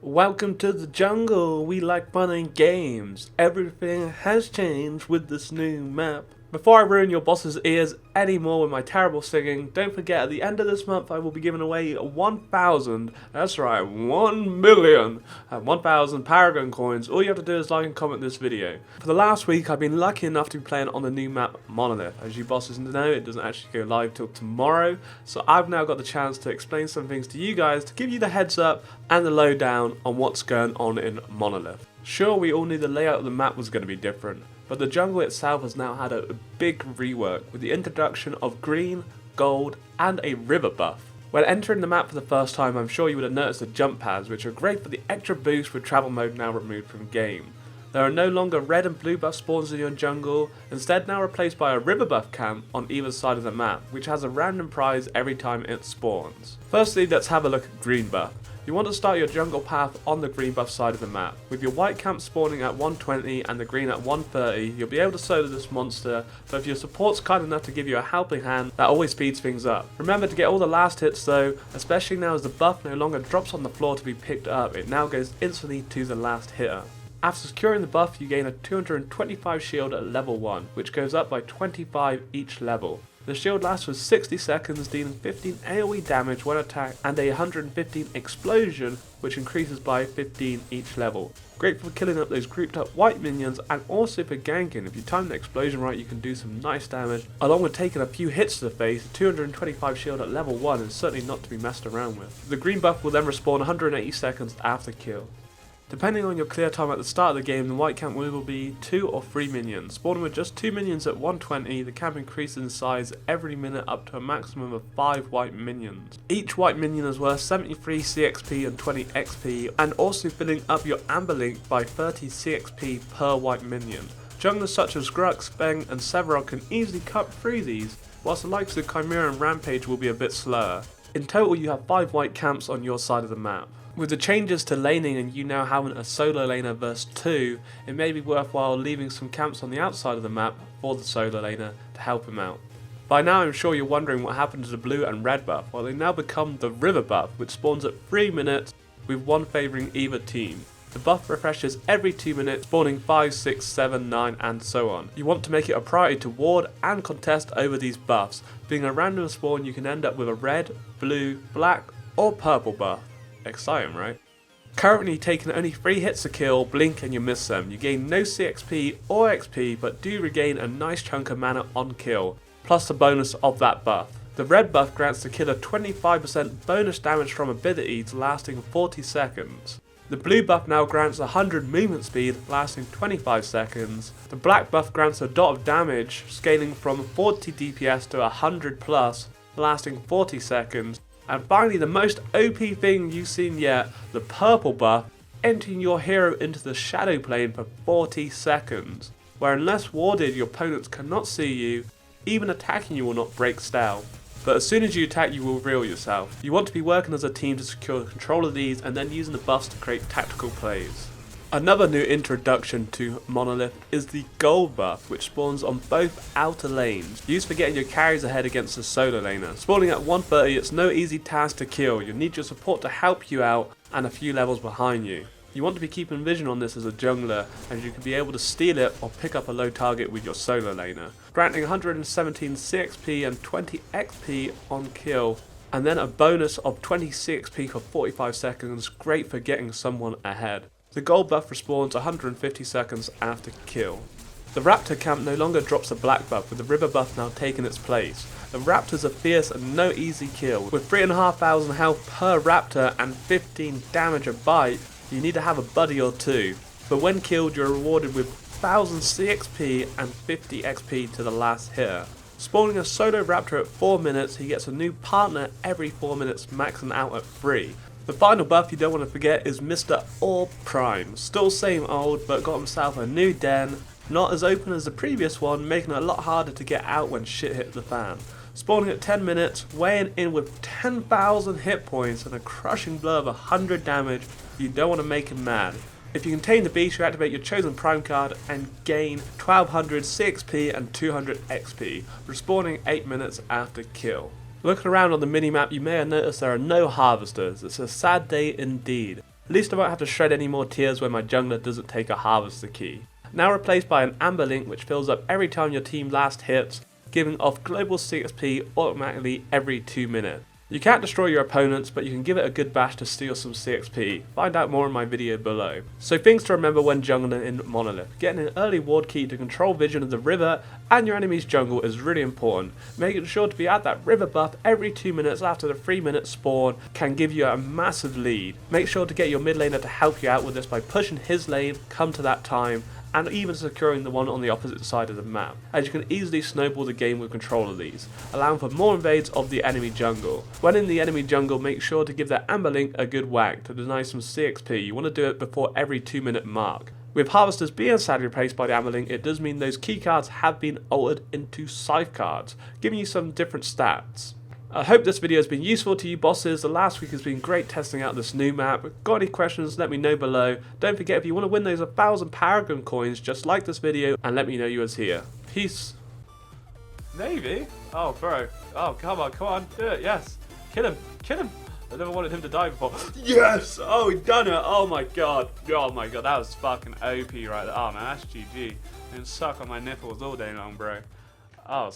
Welcome to the jungle. We like fun and games. Everything has changed with this new map. Before I ruin your boss's ears anymore with my terrible singing, don't forget at the end of this month I will be giving away 1,000, that's right, 1 million, 1,000 Paragon coins. All you have to do is like and comment this video. For the last week I've been lucky enough to be playing on the new map Monolith. As you bosses know, it doesn't actually go live till tomorrow, so I've now got the chance to explain some things to you guys to give you the heads up and the lowdown on what's going on in Monolith. Sure, we all knew the layout of the map was going to be different, but the jungle itself has now had a big rework with the introduction of green, gold and a river buff. When entering the map for the first time, I'm sure you would have noticed the jump pads, which are great for the extra boost with travel mode now removed from game. There are no longer red and blue buff spawns in your jungle, instead now replaced by a river buff camp on either side of the map, which has a random prize every time it spawns. Firstly, let's have a look at green buff. You want to start your jungle path on the green buff side of the map. With your white camp spawning at 120 and the green at 130, you'll be able to solo this monster, but if your support's kind enough to give you a helping hand, that always speeds things up. Remember to get all the last hits though, especially now as the buff no longer drops on the floor to be picked up, it now goes instantly to the last hitter. After securing the buff, you gain a 225 shield at level 1, which goes up by 25 each level. The shield lasts for 60 seconds, dealing 15 AoE damage when attacked and a 115 explosion, which increases by 15 each level. Great for killing up those grouped up white minions and also for ganking. If you time the explosion right, you can do some nice damage. Along with taking a few hits to the face, 225 shield at level 1 is certainly not to be messed around with. The green buff will then respawn 180 seconds after kill. Depending on your clear time at the start of the game, the white camp will be 2 or 3 minions. Spawning with just 2 minions at 120, the camp increases in size every minute up to a maximum of 5 white minions. Each white minion is worth 73 CXP and 20 XP, and also filling up your amber link by 30 CXP per white minion. Junglers such as Grux, Feng and Several can easily cut through these, whilst the likes of Chimera and Rampage will be a bit slower. In total you have 5 white camps on your side of the map. With the changes to laning and you now having a solo laner versus 2, it may be worthwhile leaving some camps on the outside of the map for the solo laner to help him out. By now I'm sure you're wondering what happened to the blue and red buff. Well, they now become the river buff, which spawns at 3 minutes with one favouring either team. The buff refreshes every 2 minutes, spawning 5, 6, 7, 9 and so on. You want to make it a priority to ward and contest over these buffs. Being a random spawn, you can end up with a red, blue, black or purple buff. Exciting, right? Currently taking only 3 hits to kill, blink and you miss them. You gain no CXP or XP, but do regain a nice chunk of mana on kill, plus the bonus of that buff. The red buff grants the killer 25% bonus damage from abilities lasting 40 seconds. The blue buff now grants 100 movement speed lasting 25 seconds. The black buff grants a dot of damage scaling from 40 DPS to 100 plus lasting 40 seconds. And finally, the most OP thing you've seen yet, the purple buff, entering your hero into the shadow plane for 40 seconds, where unless warded your opponents cannot see you, even attacking you will not break stealth. But as soon as you attack you will reveal yourself. You want to be working as a team to secure control of these and then using the buffs to create tactical plays. Another new introduction to Monolith is the gold buff, which spawns on both outer lanes, used for getting your carries ahead against the solo laner. Spawning at 130, it's no easy task to kill. You'll need your support to help you out and a few levels behind you. You want to be keeping vision on this as a jungler, as you can be able to steal it or pick up a low target with your solo laner. Granting 117 CXP and 20 XP on kill, and then a bonus of 20 CXP for 45 seconds, great for getting someone ahead. The gold buff respawns 150 seconds after kill. The Raptor camp no longer drops a black buff, with the river buff now taking its place. The Raptors are fierce and no easy kill. With 3,500 health per Raptor and 15 damage a bite, you need to have a buddy or two. But when killed, you're rewarded with 1000 CXP and 50 XP to the last hitter. Spawning a solo Raptor at 4 minutes, he gets a new partner every 4 minutes, maxing out at 3. The final buff you don't want to forget is Mr. Orb Prime. Still same old, but got himself a new den. Not as open as the previous one, making it a lot harder to get out when shit hit the fan. Spawning at 10 minutes, weighing in with 10,000 hit points and a crushing blow of 100 damage, you don't want to make him mad. If you contain the beast, you activate your chosen prime card and gain 1200 CXP and 200 XP, respawning 8 minutes after kill. Looking around on the minimap, you may have noticed there are no harvesters. It's a sad day indeed. At least I won't have to shred any more tears when my jungler doesn't take a harvester key. Now replaced by an amber link which fills up every time your team last hits, giving off global CXP automatically every 2 minutes. You can't destroy your opponents, but you can give it a good bash to steal some CXP. Find out more in my video below. So things to remember when jungling in Monolith. Getting an early ward key to control vision of the river and your enemy's jungle is really important. Making sure to be at that river buff every 2 minutes after the 3-minute spawn can give you a massive lead. Make sure to get your mid laner to help you out with this by pushing his lane, come to that time, and even securing the one on the opposite side of the map, as you can easily snowball the game with control of these, allowing for more invades of the enemy jungle. When in the enemy jungle, make sure to give that amber link a good whack to deny some CXP. You want to do it before every 2-minute mark. With harvesters being sadly replaced by the amber link, it does mean those key cards have been altered into scythe cards, giving you some different stats. I hope this video has been useful to you bosses. The last week has been great testing out this new map. Got any questions, let me know below. Don't forget, if you want to win those 1,000 Paragon coins, just like this video and let me know you was here. Peace. Maybe? Oh bro. Oh come on, do it, yes. Kill him. I never wanted him to die before. Yes! Oh, he done it! Oh my god, that was fucking OP right there. Oh man, that's GG. Didn't suck on my nipples all day long, bro. Oh,